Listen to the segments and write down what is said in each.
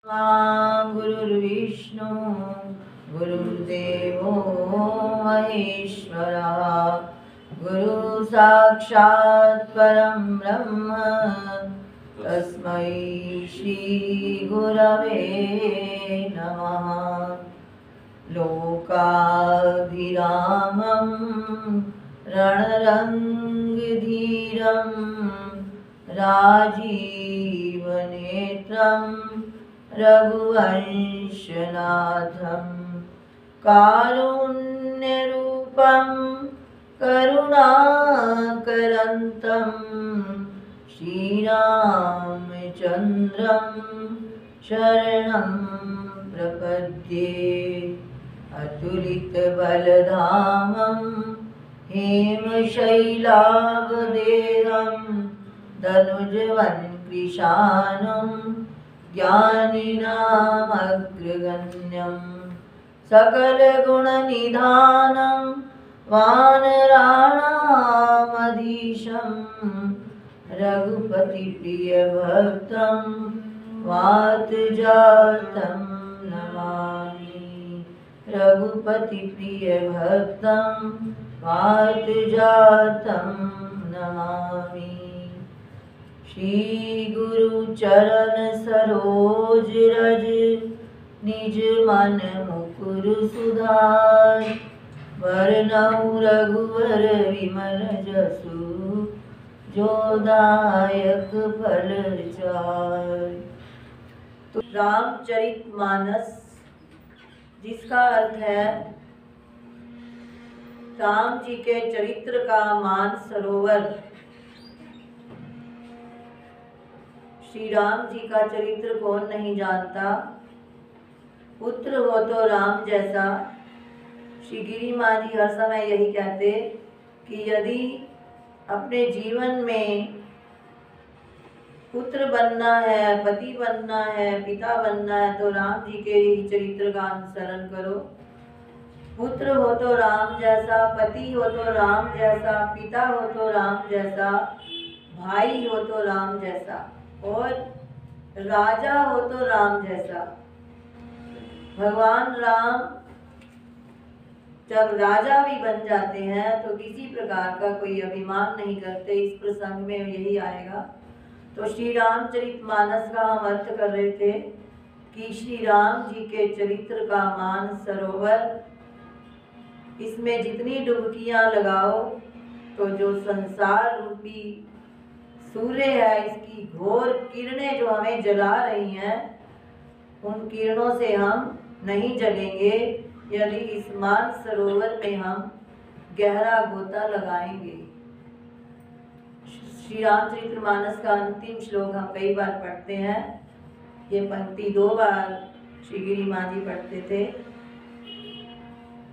गुरुर्विष्णु गुरुर्देवो महेश्वरः गुरु साक्षात् परं ब्रह्म तस्मै श्री गुरवे नमः। लोकाभिरामं रणरङ्गधीरं राजीवनेत्रं रघुवंशनाथं कारुण्यरूपं करुणाकरन्तं श्रीरामचन्द्रं शरणं प्रपद्ये। अतुलितबलधामं हेमशैलाभदेहं धनुजवन्कृशानं ज्ञानिनामग्रगण्यं सकलगुणनिधानं वानराणामधीशं रघुपतिप्रियभक्तं वातजातं नमामि। रघुपतिप्रियभक्तं वातजातं नमामि। श्री गुरुचरण सरोज रज निज मन मुकुर सुधार वरनऊ रघुवर विमल जसु जो दायक फल चार। तो रामचरितमानस, जिसका अर्थ है राम जी के चरित्र का मान सरोवर। श्री राम जी का चरित्र कौन नहीं जानता। पुत्र हो तो राम जैसा। श्री गिरी माँ जी हर समय यही कहते कि यदि अपने जीवन में पुत्र बनना है, पति बनना है, पिता बनना है तो राम जी के ही चरित्र का अनुसरण करो। पुत्र हो तो राम जैसा, पति हो तो राम जैसा, पिता हो तो राम जैसा, भाई हो तो राम जैसा और राजा हो तो राम जैसा। भगवान राम जब राजा भी बन जाते हैं तो किसी प्रकार का कोई अभिमान नहीं करते। इस प्रसंग में यही आएगा। तो श्री रामचरितमानस का हम अर्थ कर रहे थे कि श्री राम जी के चरित्र का मान सरोवर। इसमें जितनी डुबकियां लगाओ तो जो संसार रूपी सूर्य है, इसकी घोर किरणें जो हमें जला रही हैं, उन किरणों से हम नहीं जलेंगे यदि इस मान सरोवर में हम गहरा गोता लगाएंगे। श्री रामचरितमानस का अंतिम श्लोक हम कई बार पढ़ते हैं। ये पंक्ति 2 बार श्री गिरी माँ जी पढ़ते थे।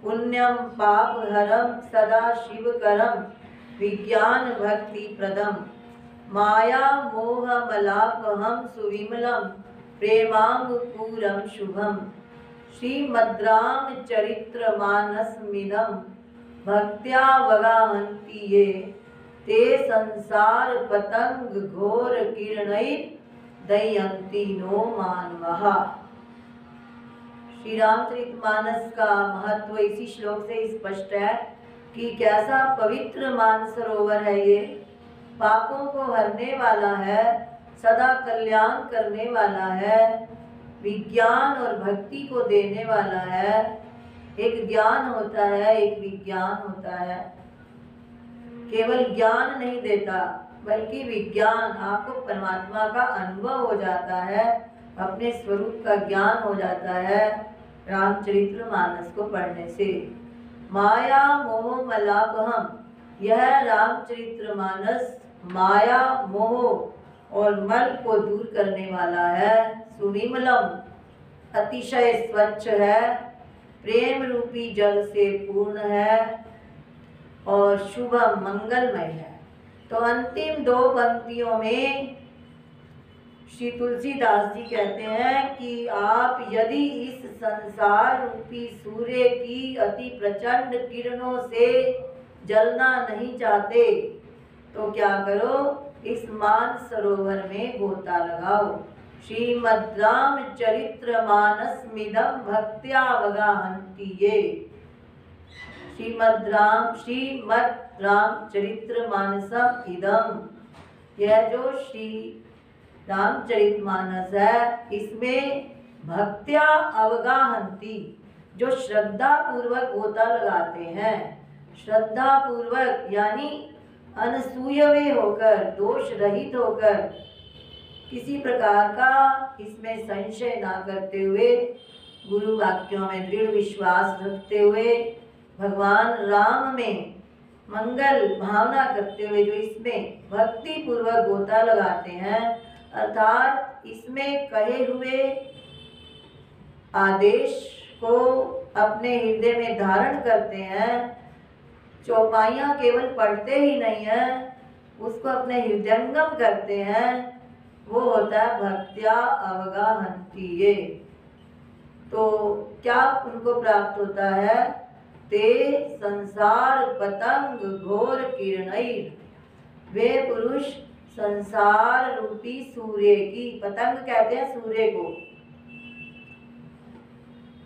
पुण्यम पाप हरम सदा शिवकरम विज्ञान भक्ति प्रदम माया मोह मलापहम सुविमलम प्रेमांगपूरम शुभम श्रीमद्राम चरित्र मानसमिदम भक्त्या वगाहन्ति ये ते संसार पतंग घोर किरणैः दयन्ति नो मानवः। श्री रामचरितमानस का महत्व इसी श्लोक से स्पष्ट है कि कैसा पवित्र मानसरोवर है ये। पापों को हरने वाला है, सदा कल्याण करने वाला है, विज्ञान और भक्ति को देने वाला है। एक ज्ञान होता है, एक विज्ञान होता है। केवल ज्ञान नहीं देता बल्कि विज्ञान, आपको परमात्मा का अनुभव हो जाता है, अपने स्वरूप का ज्ञान हो जाता है रामचरितमानस को पढ़ने से। माया मोह मलापहम, यह रामचरितमानस माया मोह और मल को दूर करने वाला है। सुविमलम, अतिशय स्वच्छ है, प्रेम रूपी जल से पूर्ण है और शुभम मंगलमय है। तो अंतिम 2 पंक्तियों में श्री तुलसीदास जी कहते हैं कि आप यदि इस संसार रूपी सूर्य की अति प्रचंड किरणों से जलना नहीं चाहते तो क्या करो, इस मान सरोवर में गोता लगाओ। श्रीमद् रामचरितमानसमिदं भक्त्यावगाहन्ति ये। श्रीमद् रामचरितमानसम इदम, यह जो श्री रामचरितमानस है, इसमें भक्त्या अवगाहन्ति, जो श्रद्धा पूर्वक गोता लगाते हैं, श्रद्धा पूर्वक यानी अनसूयवे होकर, दोष रहित होकर, किसी प्रकार का इसमें संशय ना करते हुए, गुरु वाक्यों में दृढ़ विश्वास रखते हुए, भगवान राम में मंगल भावना करते हुए जो इसमें भक्ति पूर्वक गोता लगाते हैं, अर्थात इसमें कहे हुए आदेश को अपने हृदय में धारण करते हैं, चौपाइयाँ केवल पढ़ते ही नहीं हैं, उसको अपने हृदयंगम करते हैं, वो होता है भक्त्या अवगाहन्ति ये। तो क्या उनको प्राप्त होता है? ते संसार पतंग घोर किरणैर, वे पुरुष संसार रूपी सूर्य की, पतंग कहते हैं सूर्य को,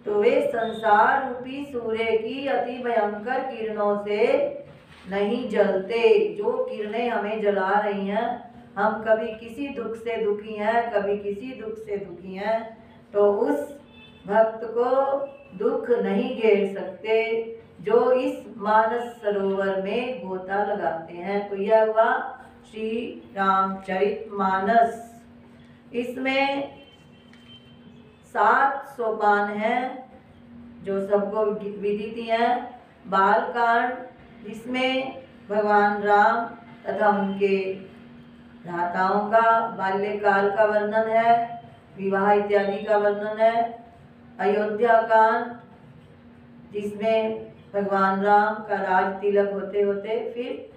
तो वे संसार रूपी सूर्य की अति भयंकर किरणों से नहीं जलते। जो किरणें हमें जला रही हैं, हम कभी किसी दुख से दुखी हैं, कभी किसी दुख से दुखी हैं, तो उस भक्त को दुख नहीं घेर सकते जो इस मानस सरोवर में गोता लगाते हैं। तो यह हुआ श्री रामचरितमानस। इसमें 7 सोपान हैं जो सबको विदित हैं। बालकांड, जिसमें भगवान राम तथा उनके भ्राताओं का बाल्यकाल का वर्णन है, विवाह इत्यादि का वर्णन है। अयोध्या कांड, जिसमें भगवान राम का राज तिलक होते होते फिर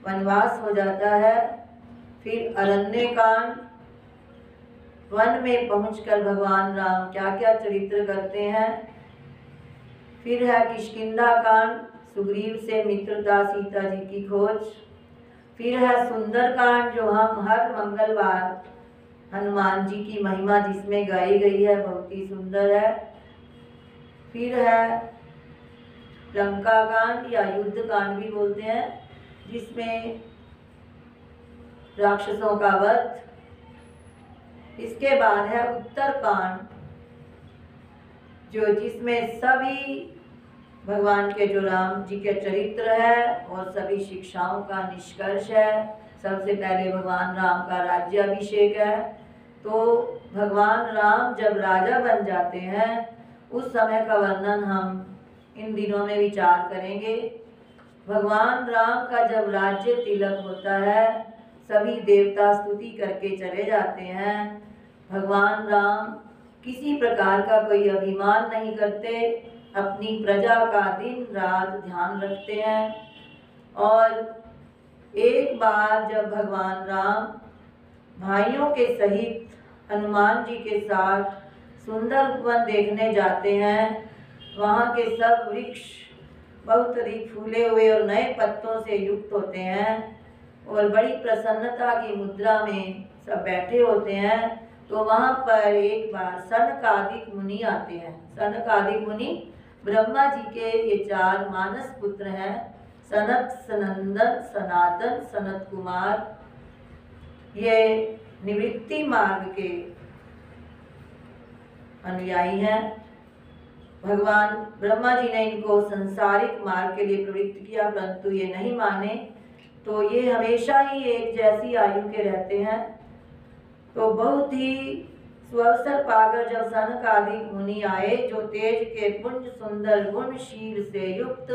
वनवास हो जाता है। फिर अरण्य कांड, वन में पहुंचकर भगवान राम क्या क्या चरित्र करते हैं। फिर है किष्किंधा कांड, सुग्रीव से मित्रता सीता जी की खोज। फिर है सुंदर कांड, जो हम हर मंगलवार हनुमान जी की महिमा जिसमें गाई गई है, बहुत ही सुंदर है। फिर है लंका कांड या युद्ध कांड भी बोलते हैं, जिसमें राक्षसों का वध। इसके बाद है उत्तर कांड, जो जिसमें सभी भगवान के जो राम जी के चरित्र है और सभी शिक्षाओं का निष्कर्ष है। सबसे पहले भगवान राम का राज्याभिषेक है। तो भगवान राम जब राजा बन जाते हैं, उस समय का वर्णन हम इन दिनों में विचार करेंगे। भगवान राम का जब राज्य तिलक होता है, सभी देवता स्तुति करके चले जाते हैं। भगवान राम किसी प्रकार का कोई अभिमान नहीं करते, अपनी प्रजा का दिन रात ध्यान रखते हैं। और एक बार जब भगवान राम भाइयों के सहित हनुमान जी के साथ सुंदर वन देखने जाते हैं, वहाँ के सब वृक्ष बहुत अधिक फूले हुए और नए पत्तों से युक्त होते हैं और बड़ी प्रसन्नता की मुद्रा में सब बैठे होते हैं। तो वहाँ पर एक बार सनकादिक मुनि आते हैं। सनकादिक मुनि ब्रह्मा जी के ये 4 मानस पुत्र हैं, सनत, सनंदन, सनातन, सनत कुमार। ये निवृत्ति मार्ग के अनुयायी हैं। भगवान ब्रह्मा जी ने इनको संसारिक मार्ग के लिए प्रवृत्त किया, परंतु ये नहीं माने, तो ये हमेशा ही एक जैसी आयु के रहते हैं। तो बहुत ही सुअवसर पाकर जब सनकादिक मुनि आए, जो तेज के पुंज सुंदर गुणशील से युक्त,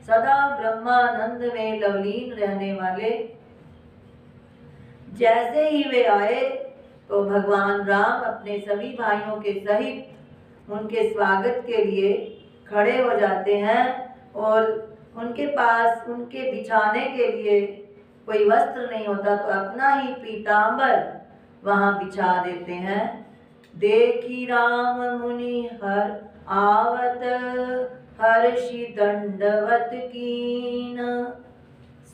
सदा ब्रह्मानंद में लवलीन रहने वाले, जैसे ही वे आए तो भगवान राम अपने सभी भाइयों के सहित उनके स्वागत के लिए खड़े हो जाते हैं और उनके पास उनके बिछाने के लिए कोई वस्त्र नहीं होता, तो अपना ही पीतांबर वहाँ बिछा देते हैं। देखी राम मुनि हर आवत, हर्षि दंडवत कीन,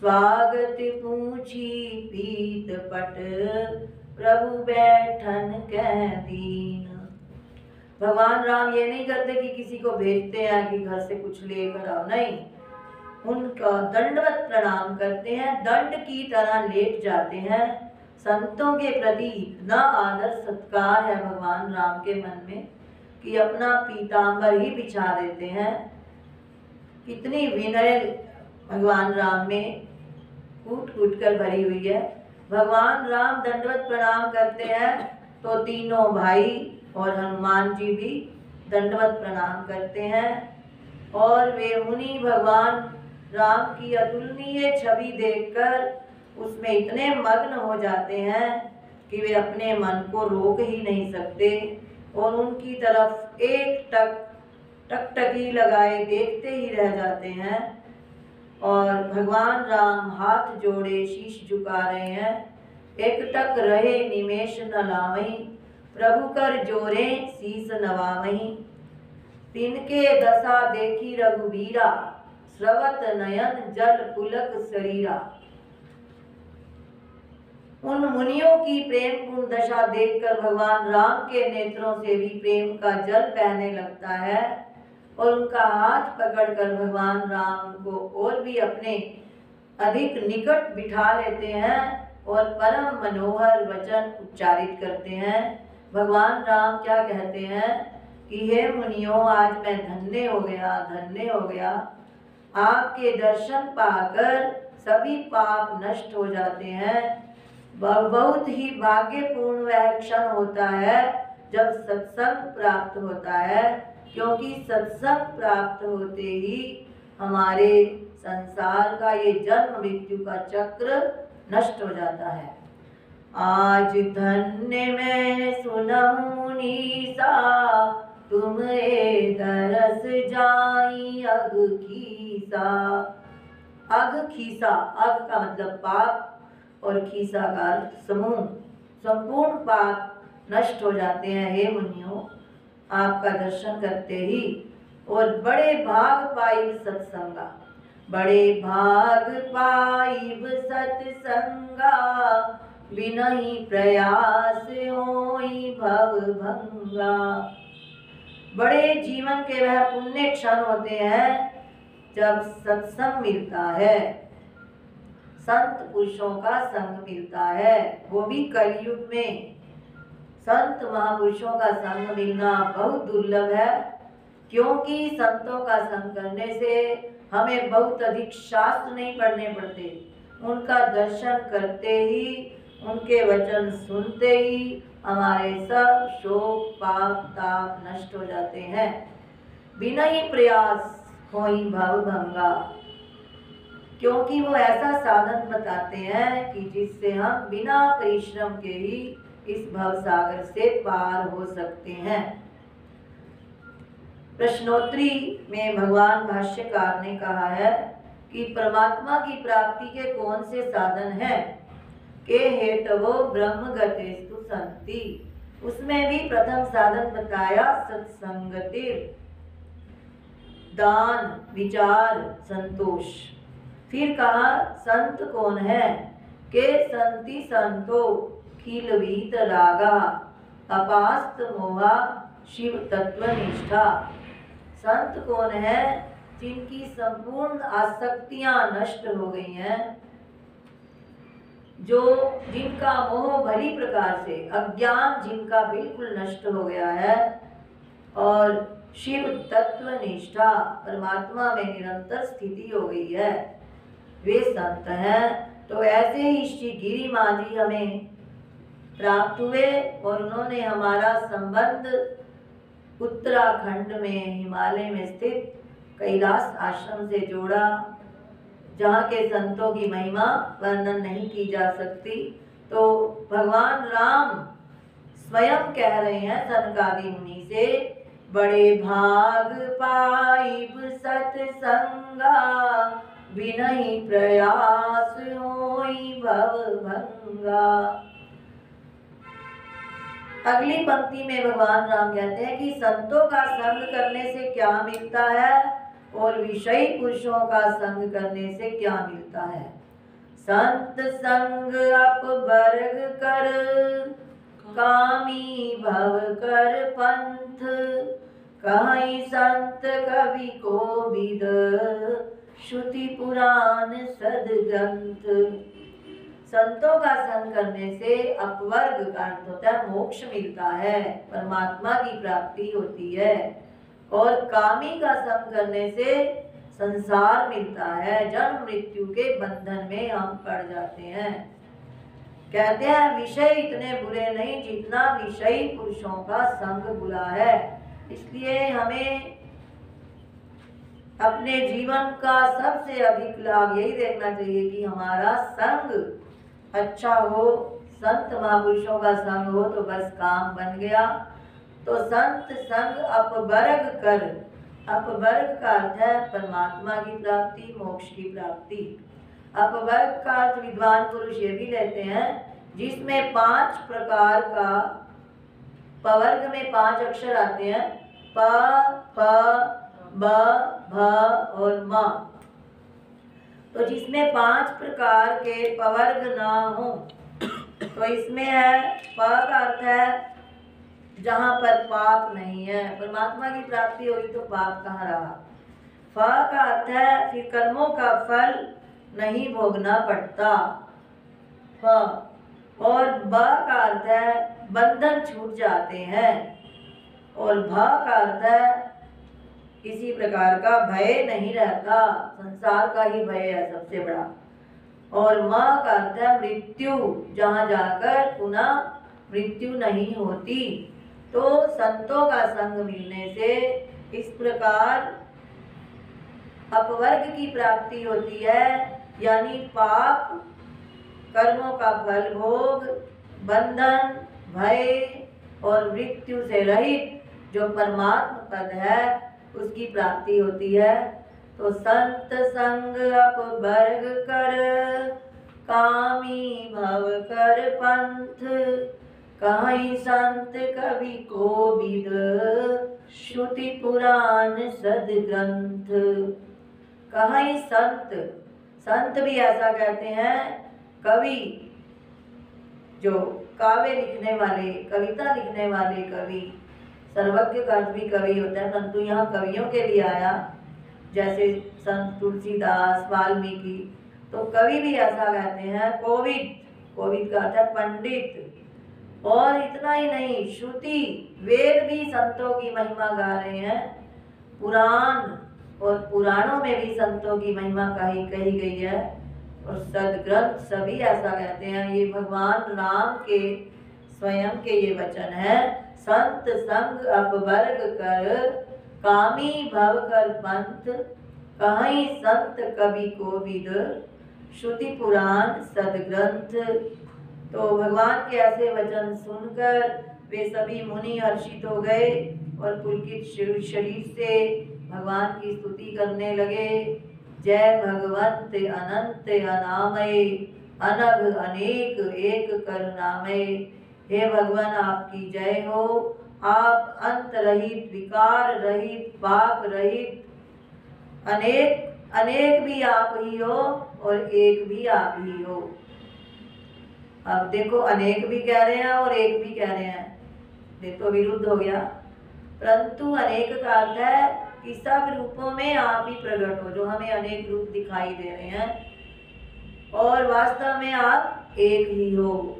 स्वागत पूछी पीत पट प्रभु बैठन कह दीन। भगवान राम ये नहीं करते कि किसी को भेजते हैं कि घर से कुछ लेकर आओ, नहीं, उनका दंडवत प्रणाम करते हैं, दंड की तरह लेट जाते हैं। संतों के प्रति इतना आदर सत्कार है भगवान राम के मन में कि अपना पीतांबर ही बिछा देते हैं। कितनी विनय भगवान राम में कूट कूट कर भरी हुई है। भगवान राम दंडवत प्रणाम करते हैं तो तीनों भाई और हनुमान जी भी दंडवत प्रणाम करते हैं। और वे मुनि भगवान राम की अतुलनीय छवि देखकर उसमें इतने मग्न हो जाते हैं कि वे अपने मन को रोक ही नहीं सकते और उनकी तरफ एक टकटकी लगाए देखते ही रह जाते हैं। और भगवान राम हाथ जोड़े शीश झुका रहे हैं। एक टक रहे निमेष न लावहीं, प्रभु कर जोरे शीस नवावहीं। तिनके दशा देखी रघुबीरा, स्रवत नयन जल पुलक शरीरा। उन मुनियों की प्रेम पूर्ण दशा देखकर भगवान राम के नेत्रों से भी प्रेम का जल बहने लगता है और उनका हाथ पकड़कर भगवान राम को और भी अपने अधिक निकट बिठा लेते हैं और परम मनोहर वचन उच्चारित करते हैं। भगवान राम क्या कहते हैं कि हे मुनियों, आज मैं धन्य हो गया, धन्य हो गया। आपके दर्शन पाकर सभी पाप नष्ट हो जाते हैं। बहुत ही भाग्यपूर्ण वह क्षण होता है जब सत्संग प्राप्त होता है, क्योंकि सत्संग प्राप्त होते ही हमारे संसार का ये जन्म मृत्यु का चक्र नष्ट हो जाता है। आज धन्य मैं सुनहु मुनीसा, तुम ए दरस जाई अग खीसा। अग खीसा, अग का मतलब पाप और खीसा का समूह, संपूर्ण पाप नष्ट हो जाते हैं हे मुनियों आपका दर्शन करते ही। और बड़े भाग पाइब सत्संगा, बड़े भाग पाइब सत्संगा, बिनहि प्रयास होई भव भंगा। बड़े जीवन के वह पुण्य क्षण होते हैं जब सत्संग मिलता है, संत पुरुषों का संग मिलता है, वो भी कलयुग में। संत महापुरुषों का संग मिलना बहुत दुर्लभ है, क्योंकि संतों का संग करने से हमें बहुत अधिक शास्त्र नहीं पढ़ने पड़ते। उनका दर्शन करते ही, उनके वचन सुनते ही हमारे सब शोक पाप ताप नष्ट हो जाते हैं। बिना ही प्रयास होई भव भंगा, क्योंकि वो ऐसा साधन बताते हैं कि जिससे हम बिना परिश्रम के ही इस भव सागर से पार हो सकते हैं। प्रश्नोत्तरी में भगवान भाष्यकार ने कहा है कि परमात्मा की प्राप्ति के कौन से साधन हैं के हेतवो ब्रह्म गतेस्तु संति। उसमें भी प्रथम साधन बताया सत्संगतिर, दान, विचार, संतोष। फिर कहा संत कौन है के संति संतो खिलवीत रागा, अपास्त मोहा शिव तत्व निष्ठा। संत कौन है जिनकी संपूर्ण आसक्तियां नष्ट हो गई हैं, जो जिनका मोह भली प्रकार से, अज्ञान जिनका बिल्कुल नष्ट हो गया है और शिव तत्व निष्ठा परमात्मा में निरंतर स्थिति हो गई है, वे संत हैं। तो ऐसे ही श्री गिरी माँ जी हमें प्राप्त हुए और उन्होंने हमारा संबंध उत्तराखंड में हिमालय में स्थित कैलाश आश्रम से जोड़ा, जहाँ के संतों की महिमा वर्णन नहीं की जा सकती। तो भगवान राम स्वयं कह रहे हैं सनकादि मुनि से, बड़े भाग पाइब सत्संगा, बिनहि प्रयास होई भव भंगा। अगली पंक्ति में भगवान राम कहते हैं कि संतों का संग करने से क्या मिलता है और विषयी पुरुषों का संग करने से क्या मिलता है। संत संग अपवर्ग कर, कामी भव कर पंथ, कहीं संत कवि को विद, श्रुति पुराण सदग्रंथ। संतों का संग करने से अपवर्ग का अर्थ होता है मोक्ष मिलता है, परमात्मा की प्राप्ति होती है। और कामी का संग करने से संसार मिलता है, जन्म मृत्यु के बंधन में हम पड़ जाते हैं। कहते हैं विषय इतने बुरे नहीं जितना विषयी पुरुषों का संग बुरा है। इसलिए हमें अपने जीवन का सबसे अधिक लाभ यही देखना चाहिए कि हमारा संग अच्छा हो, संत महापुरुषों का संग हो तो बस काम बन गया। तो संत संग अपवर्ग कर, अपवर्ग का अर्थ है परमात्मा की प्राप्ति, मोक्ष की प्राप्ति। अपवर्ग का अर्थ विद्वान पुरुष ये भी लेते हैं जिसमें 5 प्रकार का, पवर्ग में 5 अक्षर आते हैं, प, फ, ब, भ और म। तो जिसमें 5 प्रकार के पवर्ग ना हो, तो इसमें है प का अर्थ है जहाँ पर पाप नहीं है, परमात्मा की प्राप्ति होगी तो पाप कहाँ रहा। फ का अर्थ है फिर कर्मों का फल नहीं भोगना पड़ता, फ। और ब का अर्थ है बंधन छूट जाते हैं। और भ का अर्थ है किसी प्रकार का भय नहीं रहता, संसार का ही भय है सबसे बड़ा। और म का अर्थ है मृत्यु, जहाँ जाकर पुनः मृत्यु नहीं होती। तो संतों का संग मिलने से इस प्रकार अपवर्ग की प्राप्ति होती है, यानी पाप, कर्मों का फल भोग, बंधन, भय और मृत्यु से रहित जो परमात्म पद है उसकी प्राप्ति होती है। तो संत संग अपवर्ग कर, कामी भव कर पंथ, कहीं संत कवि को विद, श्रुति पुराण सदग्रंथ। कहीं संत, संत भी ऐसा कहते हैं, कवि जो काव्य लिखने वाले, कविता लिखने वाले कवि, सर्वज्ञ का अर्थ भी कवि होता है, परंतु यहाँ कवियों के लिए आया, जैसे संत तुलसीदास, वाल्मीकि। तो कवि भी ऐसा कहते हैं। कोविद, कोविद का अर्थ है पंडित। और इतना ही नहीं, श्रुति, वेद भी संतों की महिमा गा रहे हैं, पुराण और पुराणों में भी संतों की महिमा कही गई है। और सदग्रंथ सभी ऐसा कहते हैं। ये भगवान राम के स्वयं के ये वचन है, संत संग अपवर्ग कर, कामी भव कर पंथ, कहीं संत कवि को विद, श्रुति पुराण सदग्रंथ। तो भगवान के ऐसे वचन सुनकर वे सभी मुनि हर्षित हो गए और पुलकित शरीर से भगवान की स्तुति करने लगे। जय भगवंत अनंत अनामय, अनघ अनेक एक करुणामय। हे भगवान आपकी जय हो, आप अंत रहित, विकार रहित, पाप रहित, अनेक अनेक भी आप ही हो और एक भी आप ही हो। अब देखो, अनेक भी कह रहे हैं और एक भी कह रहे हैं, देखो विरुद्ध हो गया। परंतु अनेक का अर्थ है कि सब रूपों में आप ही प्रकट हो, जो हमें अनेक रूप दिखाई दे रहे हैं, और वास्तव में आप एक ही हो।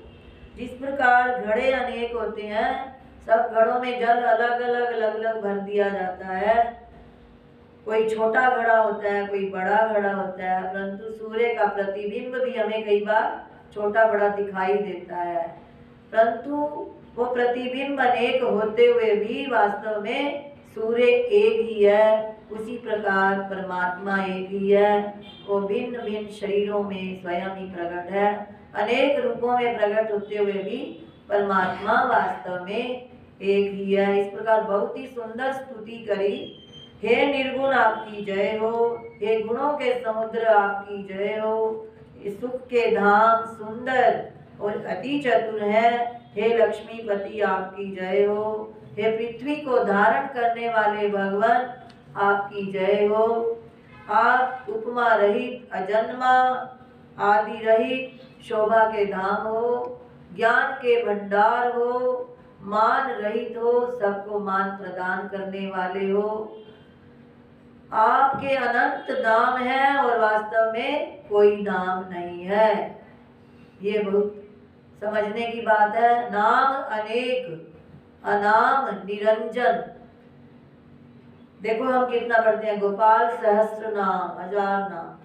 जिस प्रकार घड़े अनेक होते हैं, सब घड़ों में जल अलग अलग भर दिया जाता है, कोई छोटा घड़ा होता है, कोई बड़ा घड़ा होता है, परंतु सूर्य का प्रतिबिंब भी हमें कई बार छोटा बड़ा दिखाई देता है, परंतु वो प्रतिबिंब अनेक होते हुए भी वास्तव में सूर्य एक ही है। उसी प्रकार परमात्मा एक ही है, वो भिन्न भिन्न शरीरों में स्वयं ही प्रकट है, अनेक रूपों में प्रकट होते हुए भी परमात्मा वास्तव में एक ही है। इस प्रकार बहुत ही सुंदर स्तुति करी। हे निर्गुण आपकी जय हो, हे गुणों के समुद्र आपकी जय हो, सुख के धाम सुंदर और अति चतुर है, हे लक्ष्मीपति आपकी जय हो, हे पृथ्वी को धारण करने वाले भगवान आपकी जय हो। आप उपमा रहित अजन्मा, आदि रहित शोभा के धाम हो, ज्ञान के भंडार हो, मान रहित हो, सबको मान प्रदान करने वाले हो। आपके अनंत नाम है और वास्तव में कोई नाम नहीं है। ये बहुत समझने की बात है। नाम अनेक, अनाम निरंजन। देखो हम कितना पढ़ते हैं, गोपाल सहस्त्र नाम, 1000 नाम,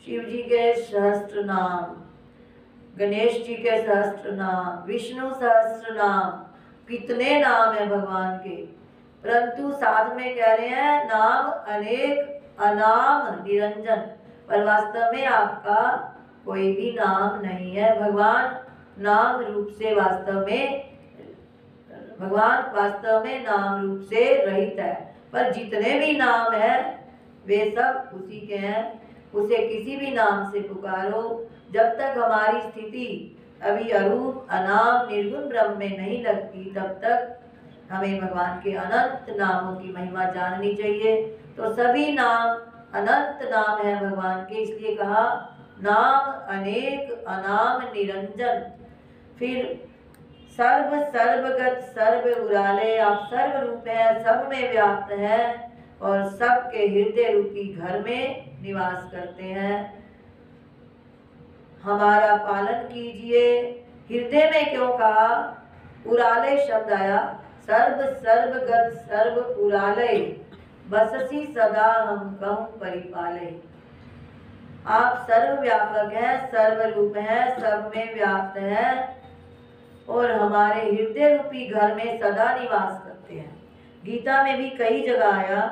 शिव जी के सहस्त्र नाम, गणेश जी के सहस्त्र नाम, विष्णु सहस्त्र नाम, कितने नाम है भगवान के। परंतु साथ में कह रहे हैं नाम अनेक अनाम निरंजन, पर वास्तव में आपका कोई भी नाम नहीं है। भगवान नाम रूप से वास्तव में, भगवान वास्तव में नाम रूप से रहित है, पर जितने भी नाम है वे सब उसी के हैं। उसे किसी भी नाम से पुकारो, जब तक हमारी स्थिति अभी अरूप अनाम निर्गुण ब्रह्म में नहीं लगती तब तक हमें भगवान के अनंत नामों की महिमा जाननी चाहिए। तो सभी नाम अनंत नाम है भगवान के, इसलिए कहा नाम अनेक अनाम निरंजन। फिर सर्व सर्वगत सर्व उराले, आप सर्व रूप है, सब में व्याप्त है और सबके हृदय रूपी घर में निवास करते हैं। हमारा पालन कीजिए। हृदय में क्यों कहा? उराले शब्द आया, सर्व सर्वगत सर्व उराले, बससी सदा हम कहूँ परिपाले। आप सर्वव्यापक हैं, सर्वरूप हैं, सब में व्याप्त हैं और हमारे हृदय रूपी घर में सदा निवास करते हैं। गीता में भी कई जगह आया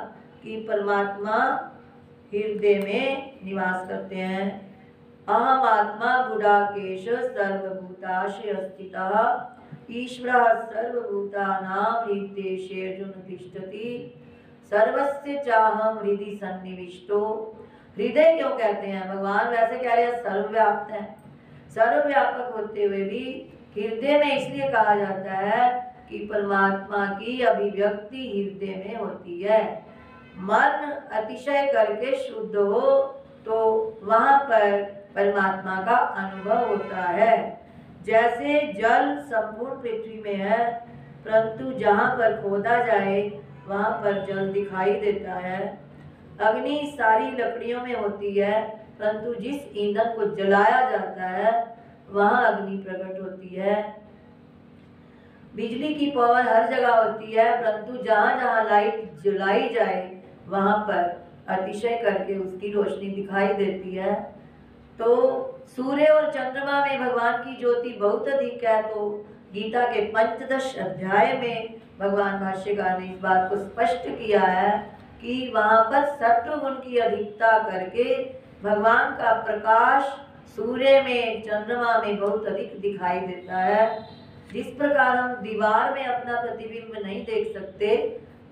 कि परमात्मा हृदय में निवास करते हैं। अहम आत्मा गुडाकेश सर्वभूताशय स्थितः, ईश्वरः सर्वभूतानां हृद्देशे अर्जुन तिष्ठति, सर्वस्य चाहम हृदि सन्निविष्टो। हृदय क्यों कहते हैं? भगवान वैसे कह रहे हैं सर्वव्याप्त है, सर्वव्यापक होते हुए भी हृदय में इसलिए कहा जाता है कि परमात्मा की अभिव्यक्ति हृदय में होती है। मन अतिशय करके शुद्ध हो तो वहां पर परमात्मा का अनुभव होता है। जैसे जल संपूर्ण पृथ्वी में है, परंतु जहाँ पर खोदा जाए वहाँ पर जल दिखाई देता है। अग्नि सारी लकड़ियों में होती है, परंतु जिस ईंधन को जलाया जाता है वहाँ अग्नि प्रकट होती है। बिजली की पावर हर जगह होती है, परंतु जहाँ जहाँ लाइट जलाई जाए वहाँ पर अतिशय करके उसकी रोशनी दिखाई देती है। तो सूर्य और चंद्रमा में भगवान की ज्योति बहुत अधिक है। तो गीता के 15 अध्याय में भगवान भाष्यकार ने इस बात को स्पष्ट किया है कि वहाँ पर सत्व गुण की अधिकता करके भगवान का प्रकाश सूर्य में, चंद्रमा में बहुत अधिक दिखाई देता है। जिस प्रकार हम दीवार में अपना प्रतिबिंब नहीं देख सकते,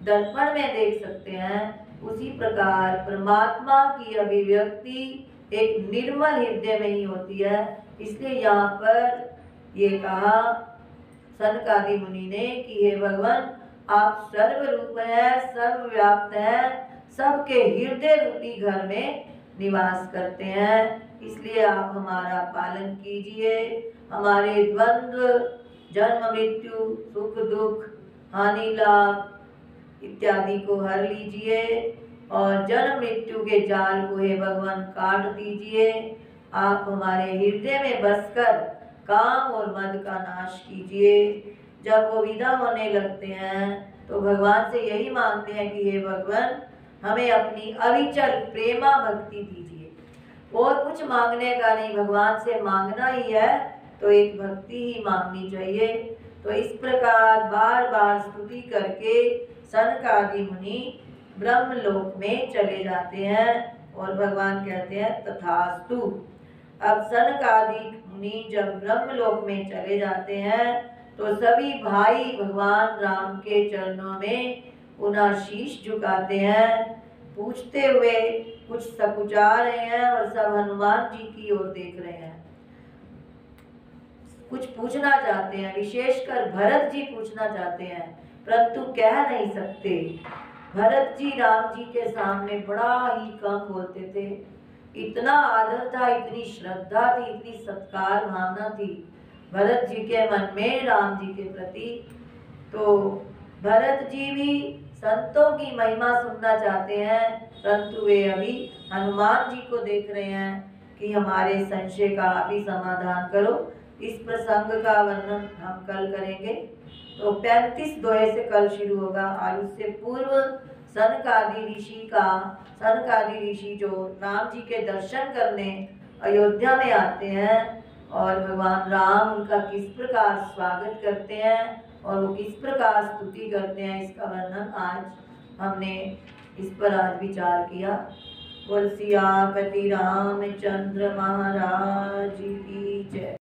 दर्पण में देख सकते हैं, उसी प्रकार परमात्मा की अभिव्यक्ति एक निर्मल हृदय में ही होती है। इसलिए यहाँ पर ये कहा सनकादि मुनि ने कि हे भगवान, आप सर्वरूप है, सर्वव्याप्त है, सबके हृदय रूपी घर में निवास करते हैं। इसलिए आप हमारा पालन कीजिए, हमारे द्वंद्व, जन्म मृत्यु, सुख दुख, हानि लाभ इत्यादि को हर लीजिए और जन्म मृत्यु के जाल को हे भगवान काट दीजिए। आप हमारे हृदय में बसकर काम और मद का नाश कीजिए। जब वो विदा होने लगते हैं तो भगवान से यही मांगते हैं कि हे भगवान, हमें अपनी अविचल प्रेमा भक्ति दीजिए। और कुछ मांगने का नहीं, भगवान से मांगना ही है तो एक भक्ति ही मांगनी चाहिए। तो इस प्रकार बार बार स्तुति करके सनकादि मुनि ब्रह्मलोक में चले जाते हैं और भगवान कहते हैं तथास्तु। अब सनकादि मुनि जब ब्रह्मलोक में चले जाते हैं तो सभी भाई भगवान राम के चरणों में पुनः शीश झुकाते हैं, पूछते हुए कुछ सकुचा रहे हैं और सब हनुमान जी की ओर देख रहे हैं। कुछ पूछना चाहते हैं, विशेषकर भरत जी पूछना चाहते हैं, परंतु कह नहीं सकते। भरत जी राम जी के सामने बड़ा ही कम बोलते थे। इतना आदर था, इतनी श्रद्धा थी, इतनी सत्कार भावना थी भरत जी के मन में राम जी के प्रति। तो भरत जी भी संतों की महिमा सुनना चाहते हैं, परंतु वे अभी हनुमान जी को देख रहे हैं कि हमारे संशय का आप ही समाधान करो। इस प्रसंग का वर्णन हम कल करेंगे। तो 35 दोहे से कल शुरू होगा। आयु से पूर्व सनकादि ऋषि जो राम जी के दर्शन करने अयोध्या में आते हैं और भगवान राम उनका किस प्रकार स्वागत करते हैं और वो किस प्रकार स्तुति करते हैं, इसका वर्णन आज हमने इस पर आज विचार किया। बोल सियापति रामचंद्र महाराज की जय।